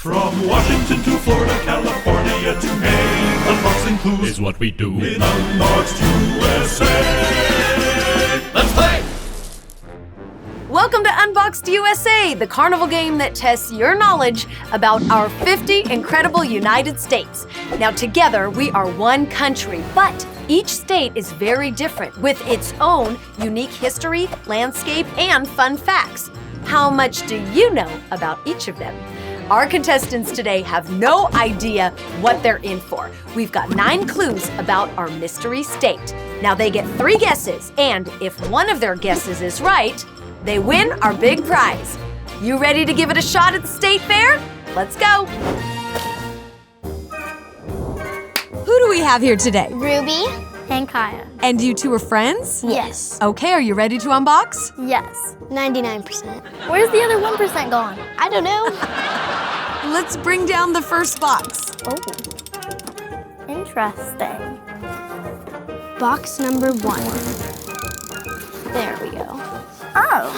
From Washington to Florida, California to Maine, unboxing clues is what we do in Unboxed USA. Let's play! Welcome to Unboxed USA, the carnival game that tests your knowledge about our 50 incredible United States. Now together, we are one country, but each state is very different with its own unique history, landscape, and fun facts. How much do you know about each of them? Our contestants today have no idea what they're in for. We've got 9 clues about our mystery state. Now they get 3 guesses, and if one of their guesses is right, they win our big prize. You ready to give it a shot at the state fair? Let's go. Who do we have here today? Ruby and Kaya. And you two are friends? Yes. Okay, are you ready to unbox? Yes. 99%. Where's the other 1% gone? I don't know. Let's bring down the first box. Oh, interesting. Box number 1. There we go. Oh.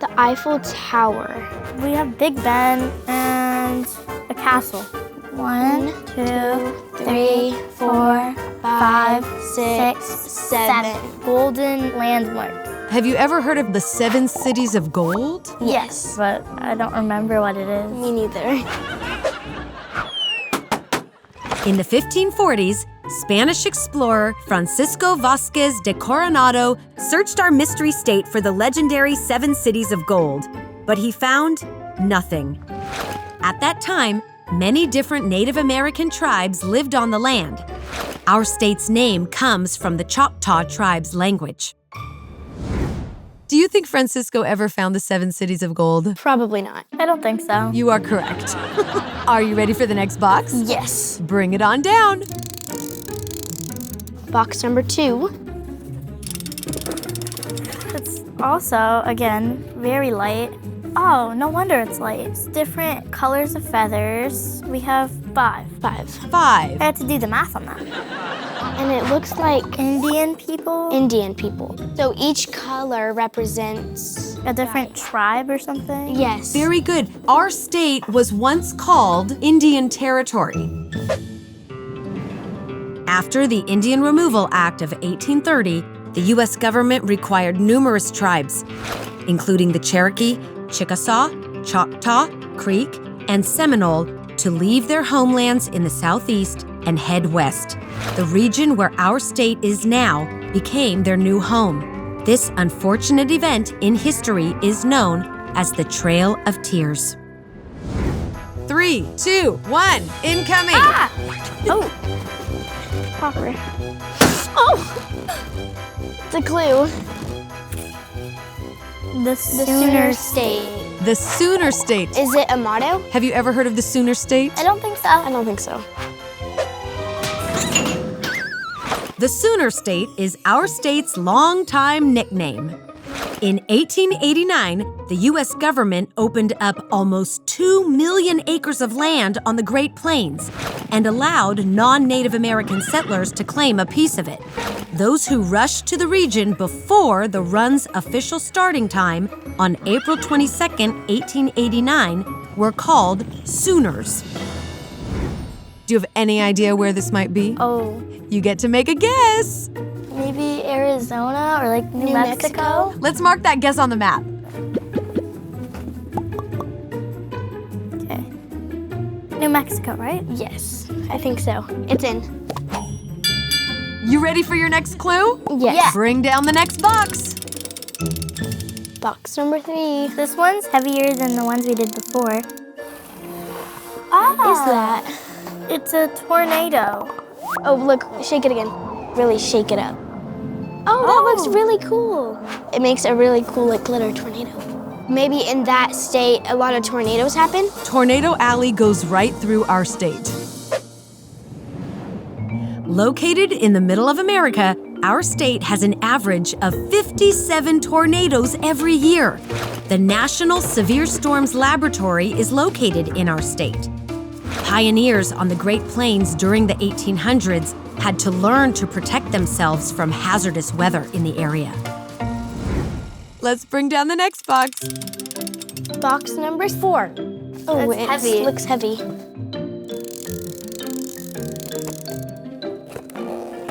The Eiffel Tower. We have Big Ben and a castle. 1, 2, 3, 4, 5, 6, 7. Golden landmark. Have you ever heard of the 7 cities of gold? Yes, but I don't remember what it is. Me neither. In the 1540s, Spanish explorer Francisco Vázquez de Coronado searched our mystery state for the legendary 7 cities of gold, but he found nothing. At that time, many different Native American tribes lived on the land. Our state's name comes from the Choctaw tribe's language. Do you think Francisco ever found the 7 cities of gold? Probably not. I don't think so. You are correct. Are you ready for the next box? Yes. Bring it on down. Box number 2. It's also, again, very light. Oh, no wonder it's light. It's different colors of feathers. We have 5. 5. I had to do the math on that. And it looks like Indian people? Indian people. So each color represents a different tribe or something? Yes. Very good. Our state was once called Indian Territory. After the Indian Removal Act of 1830, the U.S. government required numerous tribes, including the Cherokee, Chickasaw, Choctaw, Creek, and Seminole, to leave their homelands in the southeast and head west. The region where our state is now became their new home. This unfortunate event in history is known as the Trail of Tears. 3, 2, 1, incoming! Ah! Oh. Proper. Oh! It's a clue. The Sooner State. The Sooner State. Is it a motto? Have you ever heard of the Sooner State? I don't think so. I don't think so. The Sooner State is our state's longtime nickname. In 1889, the U.S. government opened up almost 2 million acres of land on the Great Plains and allowed non-Native American settlers to claim a piece of it. Those who rushed to the region before the run's official starting time on April 22, 1889, were called Sooners. Do you have any idea where this might be? Oh. You get to make a guess. Maybe Arizona or like New Mexico? Let's mark that guess on the map. Okay. New Mexico, right? Yes, I think so. It's in. You ready for your next clue? Yes. Yeah. Bring down the next box. Box number 3. This one's heavier than the ones we did before. What is that? It's a tornado. Oh, look, shake it again. Really shake it up. Oh, that looks really cool. It makes a really cool, like, glitter tornado. Maybe in that state, a lot of tornadoes happen? Tornado Alley goes right through our state. Located in the middle of America, our state has an average of 57 tornadoes every year. The National Severe Storms Laboratory is located in our state. Pioneers on the Great Plains during the 1800s had to learn to protect themselves from hazardous weather in the area. Let's bring down the next box. Box number 4. Oh, it heavy. looks heavy.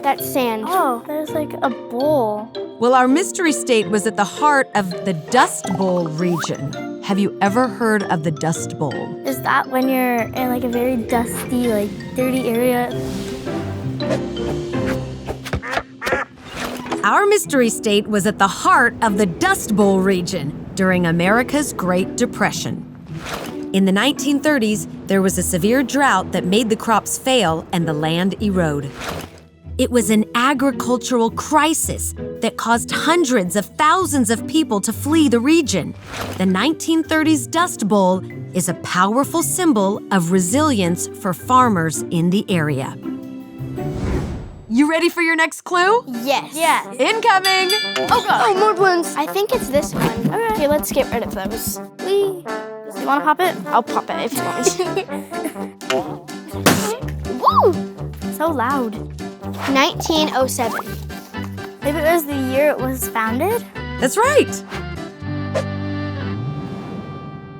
That's sand. Oh, there's like a bowl. Well, our mystery state was at the heart of the Dust Bowl region. Have you ever heard of the Dust Bowl? Is that when you're in like a very dusty, like dirty area? Our mystery state was at the heart of the Dust Bowl region during America's Great Depression. In the 1930s, there was a severe drought that made the crops fail and the land erode. It was an agricultural crisis that caused hundreds of thousands of people to flee the region. The 1930s Dust Bowl is a powerful symbol of resilience for farmers in the area. You ready for your next clue? Yes. Yeah. Incoming! Oh, God. Oh, more balloons. I think it's this one. Okay, let's get rid of those. You want to pop it? I'll pop it if you want. Woo! So loud. 1907. Maybe it was the year it was founded? That's right!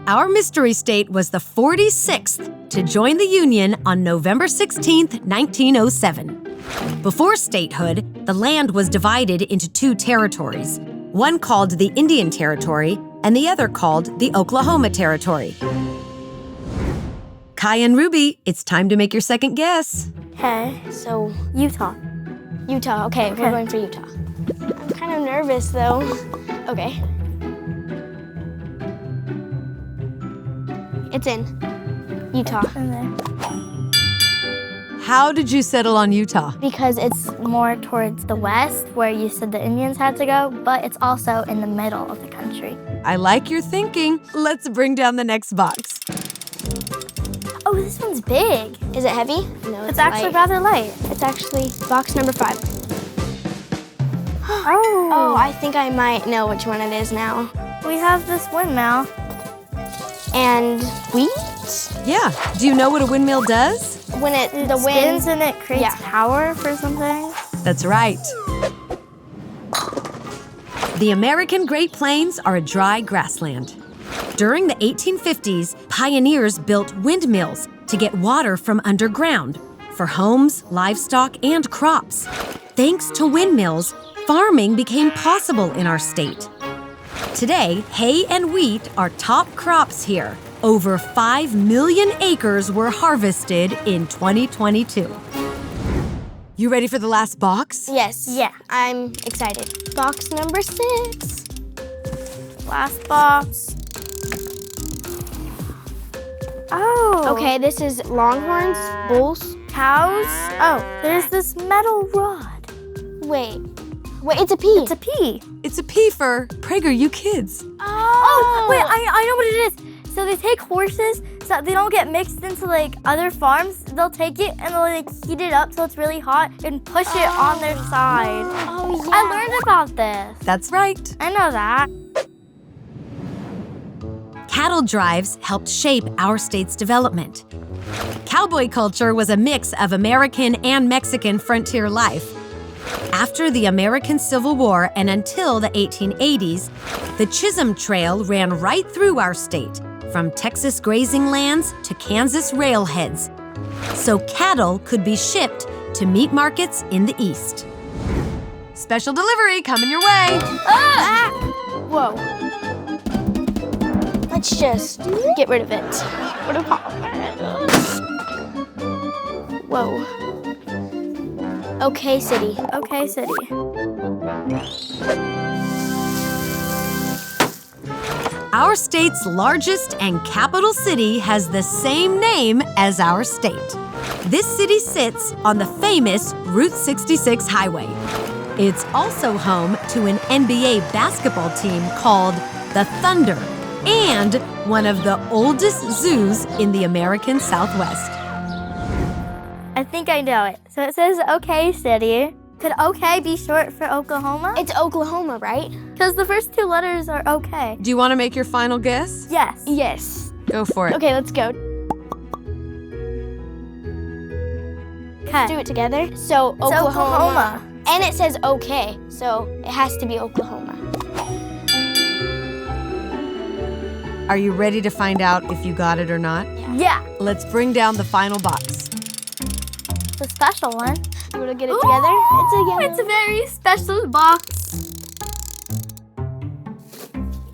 Our mystery state was the 46th to join the Union on November 16th, 1907. Before statehood, the land was divided into two territories, one called the Indian Territory and the other called the Oklahoma Territory. Kai and Ruby, it's time to make your second guess. Okay, so Utah. Utah. Okay, we're going for Utah. I'm kind of nervous though. Okay. It's in Utah In there. How did you settle on Utah? Because it's more towards the west where you said the Indians had to go, but it's also in the middle of the country. I like your thinking. Let's bring down the next box. Oh, this one's big. Is it heavy? No, It's actually light. rather light. It's actually box number 5. Oh. Oh, I think I might know which one it is now. We have this windmill. And wheat? Yeah. Do you know what a windmill does? When the Spins wind. and it creates Yeah. power for something. That's right. The American Great Plains are a dry grassland. During the 1850s, pioneers built windmills to get water from underground for homes, livestock, and crops. Thanks to windmills, farming became possible in our state. Today, hay and wheat are top crops here. Over 5 million acres were harvested in 2022. You ready for the last box? Yes. Yeah. I'm excited. Box number 6. Last box. Oh. Okay, this is longhorns, bulls. Cows. Oh, there's this metal rod. Wait, it's a pea. It's a pea. It's a P for PragerU Kids. Oh, wait, I know what it is. So they take horses so that they don't get mixed into like other farms. They'll take it and they'll like heat it up so it's really hot and push it on their side. Oh, yeah. I learned about this. That's right. I know that. Cattle drives helped shape our state's development. Cowboy culture was a mix of American and Mexican frontier life. After the American Civil War and until the 1880s, the Chisholm Trail ran right through our state, from Texas grazing lands to Kansas railheads, so cattle could be shipped to meat markets in the East. Special delivery coming your way. Whoa. Let's just get rid of it. Whoa. Okay, city. Okay, city. Our state's largest and capital city has the same name as our state. This city sits on the famous Route 66 highway. It's also home to an NBA basketball team called the Thunder and one of the oldest zoos in the American Southwest. I think I know it. So it says OK City. Could OK be short for Oklahoma? It's Oklahoma, right? Because the first 2 letters are OK. Do you want to make your final guess? Yes. Yes. Go for it. Okay, let's go. Okay. Do it together. So It's Oklahoma. And it says okay, so it has to be Oklahoma. Are you ready to find out if you got it or not? Yeah. Let's bring down the final box. It's a special one. You want to get it Ooh, together? It's a very special box.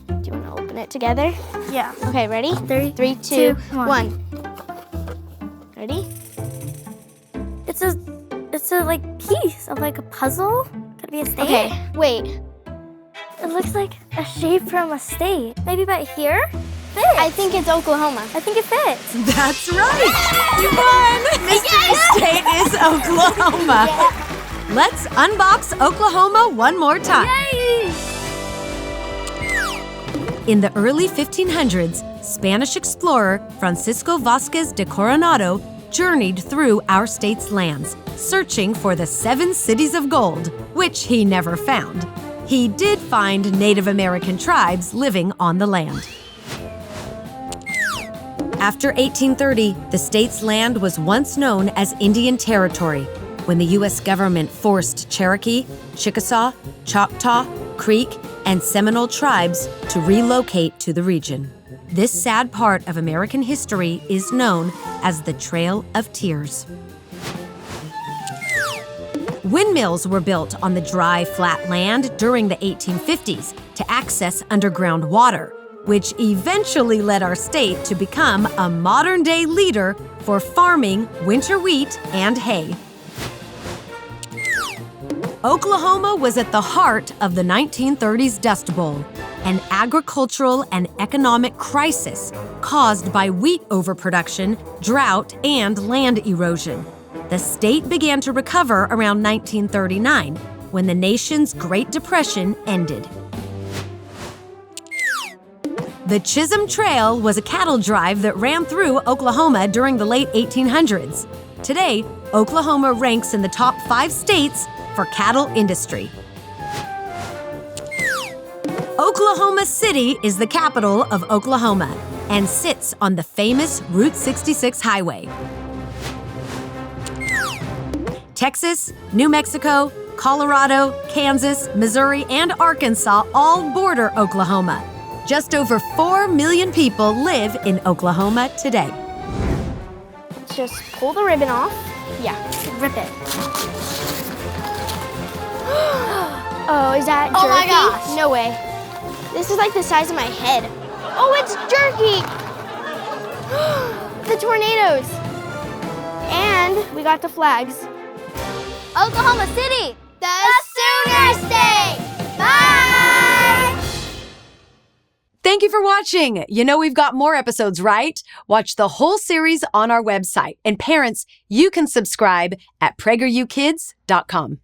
Do you want to open it together? Yeah. Okay, ready? 3, 2, 1. 1. Ready? It's a like piece of like a puzzle. Could it be a state? Okay, wait. It looks like a shape from a state. Maybe about here? Fits. I think it's Oklahoma. I think it fits. That's right! You won! Mystery State is Oklahoma. Let's unbox Oklahoma one more time. Yay! In the early 1500s, Spanish explorer Francisco Vázquez de Coronado journeyed through our state's lands, searching for the 7 cities of gold, which he never found. He did find Native American tribes living on the land. After 1830, the state's land was once known as Indian Territory, when the U.S. government forced Cherokee, Chickasaw, Choctaw, Creek, and Seminole tribes to relocate to the region. This sad part of American history is known as the Trail of Tears. Windmills were built on the dry, flat land during the 1850s to access underground water, which eventually led our state to become a modern-day leader for farming winter wheat and hay. Oklahoma was at the heart of the 1930s Dust Bowl, an agricultural and economic crisis caused by wheat overproduction, drought, and land erosion. The state began to recover around 1939, when the nation's Great Depression ended. The Chisholm Trail was a cattle drive that ran through Oklahoma during the late 1800s. Today, Oklahoma ranks in the top 5 states for cattle industry. Oklahoma City is the capital of Oklahoma and sits on the famous Route 66 highway. Texas, New Mexico, Colorado, Kansas, Missouri, and Arkansas all border Oklahoma. Just over 4 million people live in Oklahoma today. Just pull the ribbon off. Yeah. Rip it. Oh, is that jerky? Oh my gosh. No way. This is like the size of my head. Oh, it's jerky! The tornadoes. And we got the flags. Oklahoma City, The Sooner State! Bye! Thank you for watching. You know we've got more episodes, right? Watch the whole series on our website. And parents, you can subscribe at PragerUkids.com.